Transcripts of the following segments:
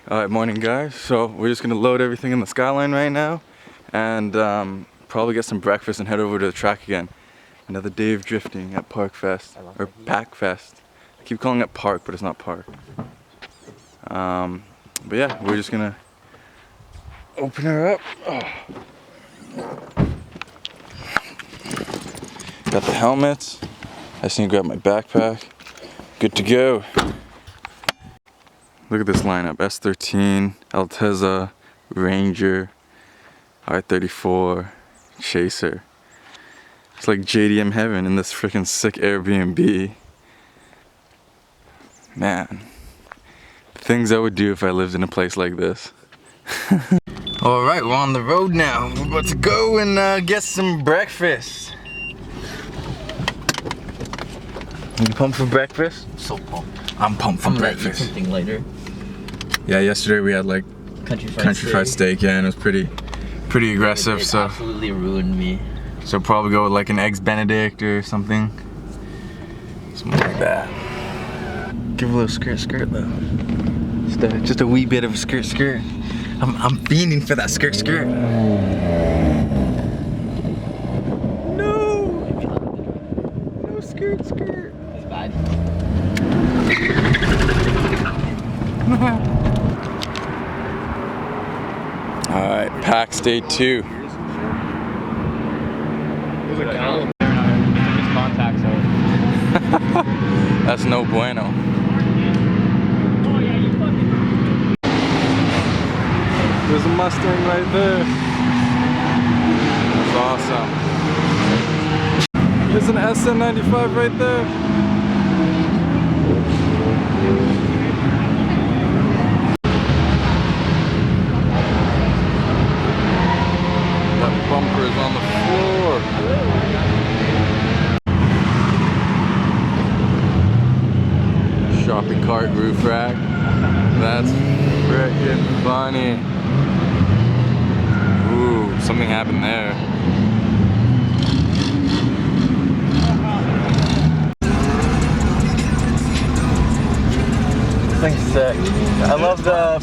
Alright, morning guys. So we're just gonna load everything in the Skyline right now and probably get some breakfast and head over to the track again. Another day of drifting at PARC Fest, or PARC Fest. I keep calling it Park, but it's not Park. But yeah, we're just gonna open her up. Oh. Got the helmets. I just need to grab my backpack. Good to go. Look at this lineup: S13, Altezza, Ranger, R34, Chaser. It's like JDM heaven in this freaking sick Airbnb. Man, the things I would do if I lived in a place like this. Alright, we're on the road now. We're about to go and get some breakfast. You pumped for breakfast? So pumped. I'm pumped for breakfast. Eat something later. Yeah, yesterday we had like country fried steak, yeah, and it was pretty aggressive. It so absolutely ruined me. So probably go with like an eggs Benedict or something like that. Give a little skirt though. Just a wee bit of a skirt. I'm fiending for that skirt. No skirt. It's bad. Alright, PAX Day 2. That's no bueno. There's a Mustang right there. That's awesome. There's an SN95 right there. Bumpers on the floor. Shopping cart roof rack. That's freaking funny. Ooh, something happened there. This thing's sick. I love the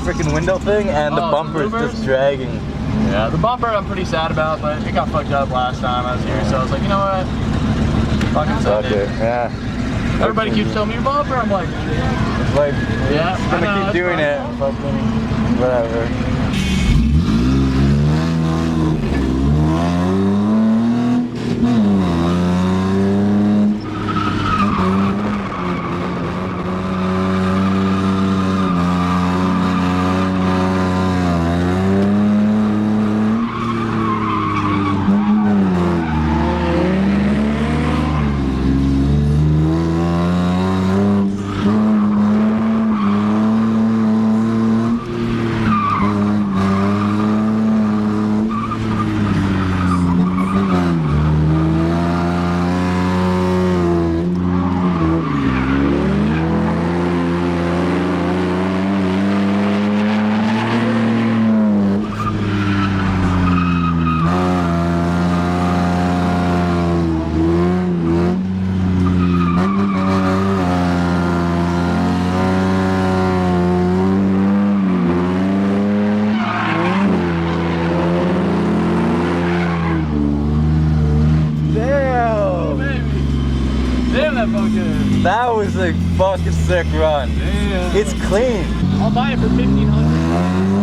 freaking window thing and the bumper is just dragging. Yeah, the bumper I'm pretty sad about, but it got fucked up last time I was here, so I was like, you know what? Fucking suck it. Yeah. Everybody keeps telling me your bumper, I'm like, it's like, yeah, I'm gonna keep doing it. Fucking whatever. That was a fucking sick run. Damn. It's clean. I'll buy it for $1,500.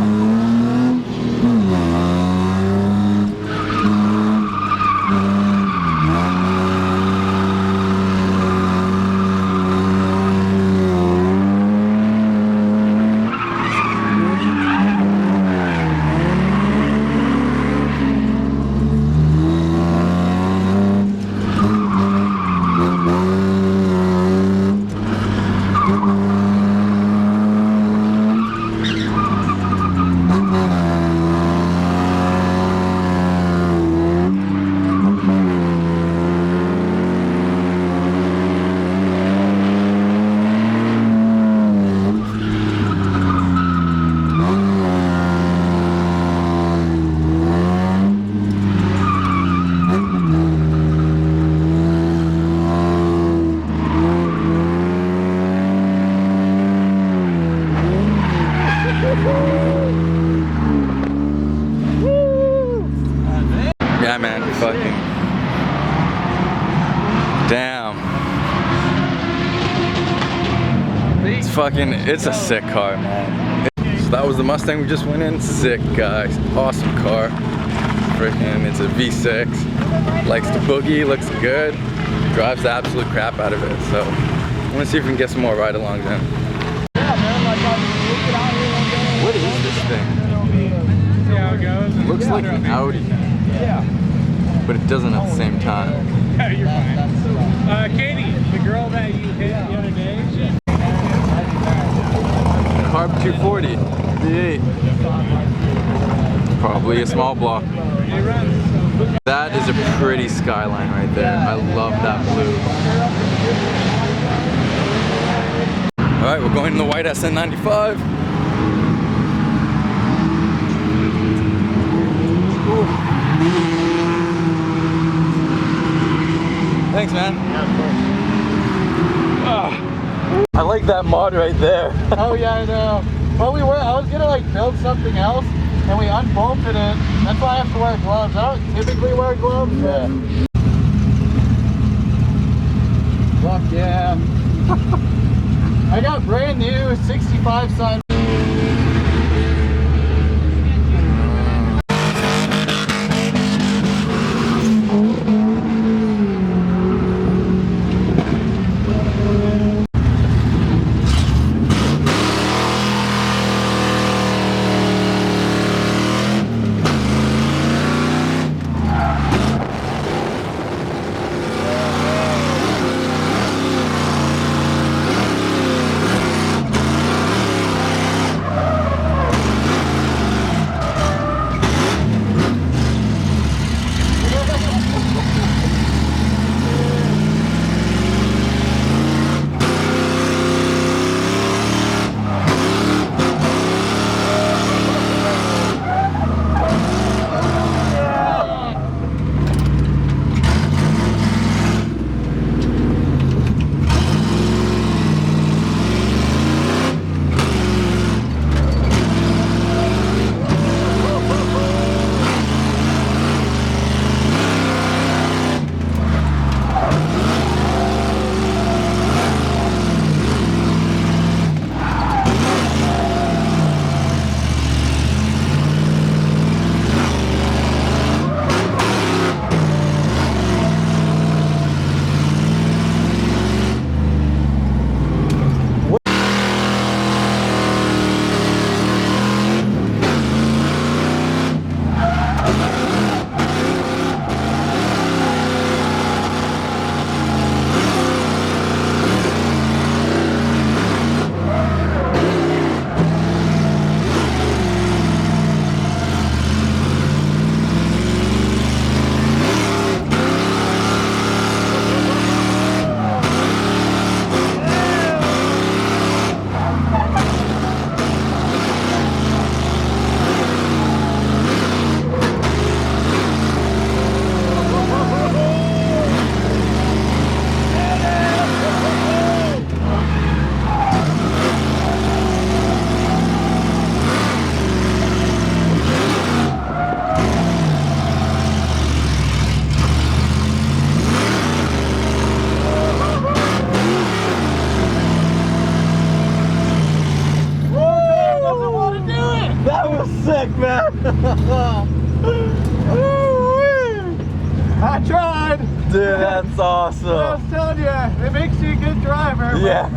it's a sick car, man. So that was the Mustang we just went in. Sick, guys. Awesome car. Freaking, it's a V6. Likes to boogie, looks good. Drives the absolute crap out of it. So I want to see if we can get some more ride-alongs in. What is this thing? See how it goes. Looks like an Audi. Yeah. But it doesn't at the same time. Yeah, you're fine. Katie, the girl that you hit the other day, Carb 240 V8. Probably a small block. That is a pretty Skyline right there. I love that blue. Alright, we're going in the white SN95. Thanks, man. I like that mod right there. Oh yeah, I know. Well, I was gonna like build something else, and we unbolted it. That's why I have to wear gloves. I don't typically wear gloves. Yeah. Fuck yeah. I got brand new 65 side. I tried. Dude, that's awesome. I was telling you, it makes you a good driver. Yeah.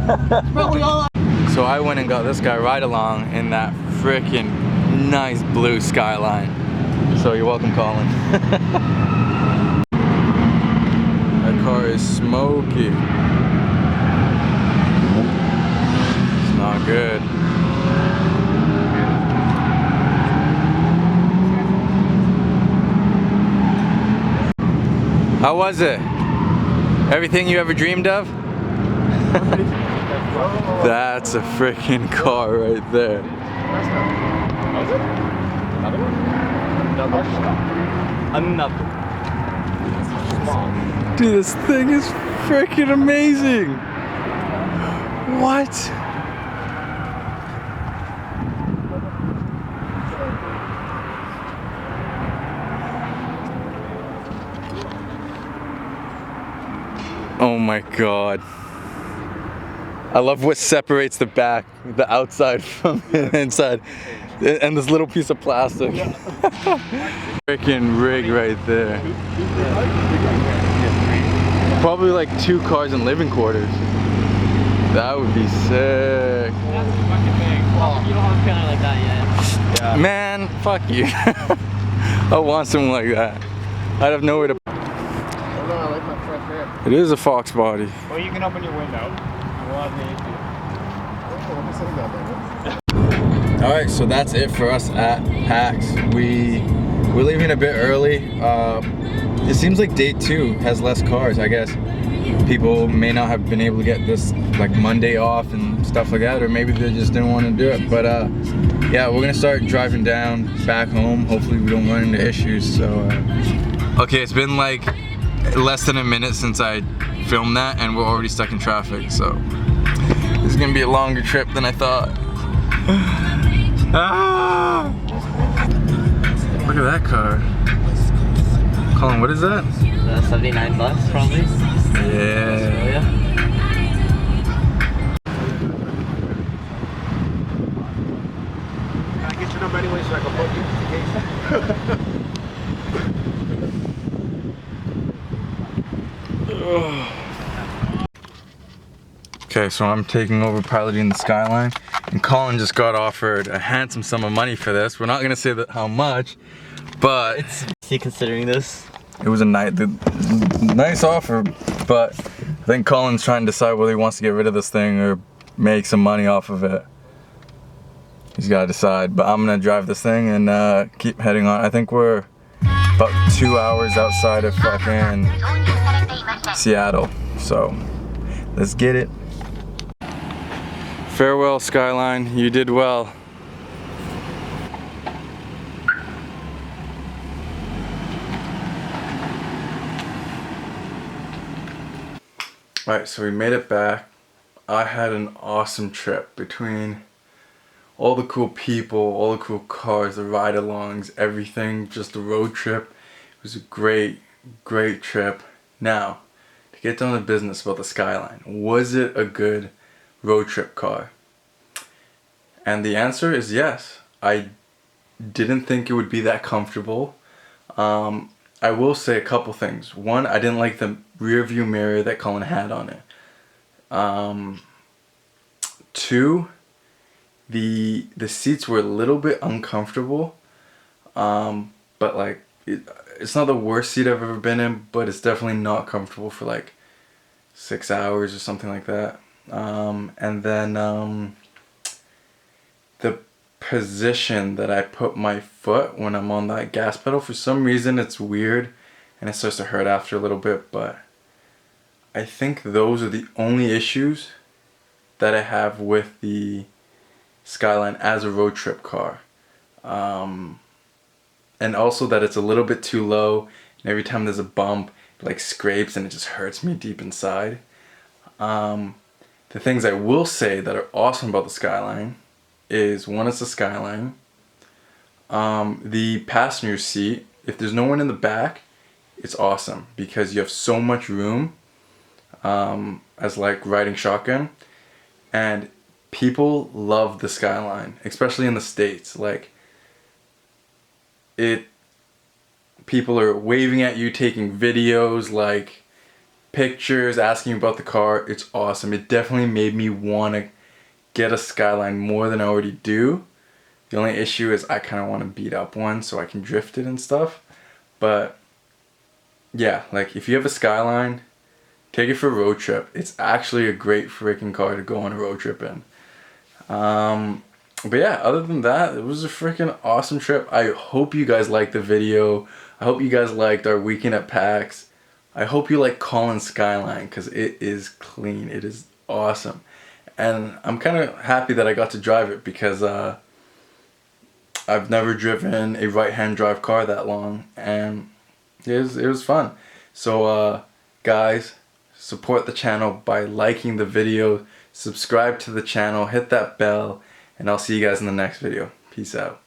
Probably all. So I went and got this guy ride along in that freaking nice blue Skyline. So you're welcome, Colin. That car is smoky. It's not good. How was it? Everything you ever dreamed of? That's a freaking car right there. Another. Dude, this thing is freaking amazing. What? Oh my God. I love what separates the back, the outside from the inside, and this little piece of plastic. Freaking rig right there. Probably like 2 cars and living quarters. That would be sick. That's fucking big. Well, you don't have a feeling like that yet. Yeah. Man, fuck you. I want something like that. I'd have nowhere to. I like my fresh air. It is a Fox body. Well, you can open your window. We'll have the AC. Alright, so that's it for us at PAX. We're leaving a bit early. It seems like day 2 has less cars, I guess. People may not have been able to get this like Monday off and stuff like that, or maybe they just didn't want to do it. But yeah, we're gonna start driving down back home. Hopefully we don't run into issues. So okay, it's been like less than a minute since I filmed that, and we're already stuck in traffic. So this is gonna be a longer trip than I thought. Ah! Look at that car. Colin, what is that? 79 bucks probably. Yeah. Can I get your number anyway so I can book you? Okay, so I'm taking over piloting the Skyline, and Colin just got offered a handsome sum of money for this. We're not gonna say that how much, but Is he considering this? it was a nice offer. But I think Colin's trying to decide whether he wants to get rid of this thing or make some money off of it. He's gotta decide. But I'm gonna drive this thing and keep heading on. I think we're about 2 hours outside of fucking Seattle. So let's get it. Farewell, Skyline. You did well. Alright, so we made it back. I had an awesome trip between all the cool people, all the cool cars, the ride-alongs, everything, just a road trip. It was a great, great trip. Now, to get down to business about the Skyline, was it a good road trip car? And the answer is yes. I didn't think it would be that comfortable. I will say a couple things. One, I didn't like the rear view mirror that Colin had on it. 2, the seats were a little bit uncomfortable. But like it's not the worst seat I've ever been in, but it's definitely not comfortable for like 6 hours or something like that. And then the position that I put my foot when I'm on that gas pedal, for some reason it's weird and it starts to hurt after a little bit, but I think those are the only issues that I have with the Skyline as a road trip car. And also that it's a little bit too low, and every time there's a bump it like scrapes and it just hurts me deep inside. The things I will say that are awesome about the Skyline is, one, it's the Skyline. The passenger seat, if there's no one in the back, it's awesome because you have so much room as like riding shotgun, and people love the Skyline, especially in the States. Like people are waving at you, taking videos, like pictures, asking about the car. It's awesome. It definitely made me want to get a Skyline more than I already do. The only issue is I kind of want to beat up one so I can drift it and stuff. But yeah, like if you have a Skyline, take it for a road trip. It's actually a great freaking car to go on a road trip in. But yeah, other than that, it was a freaking awesome trip. I hope you guys liked the video. I hope you guys liked our weekend at PAX. I hope you like Colin's Skyline because it is clean. It is awesome. And I'm kind of happy that I got to drive it because I've never driven a right-hand drive car that long, and it was fun. So guys, support the channel by liking the video, subscribe to the channel, hit that bell, and I'll see you guys in the next video. Peace out.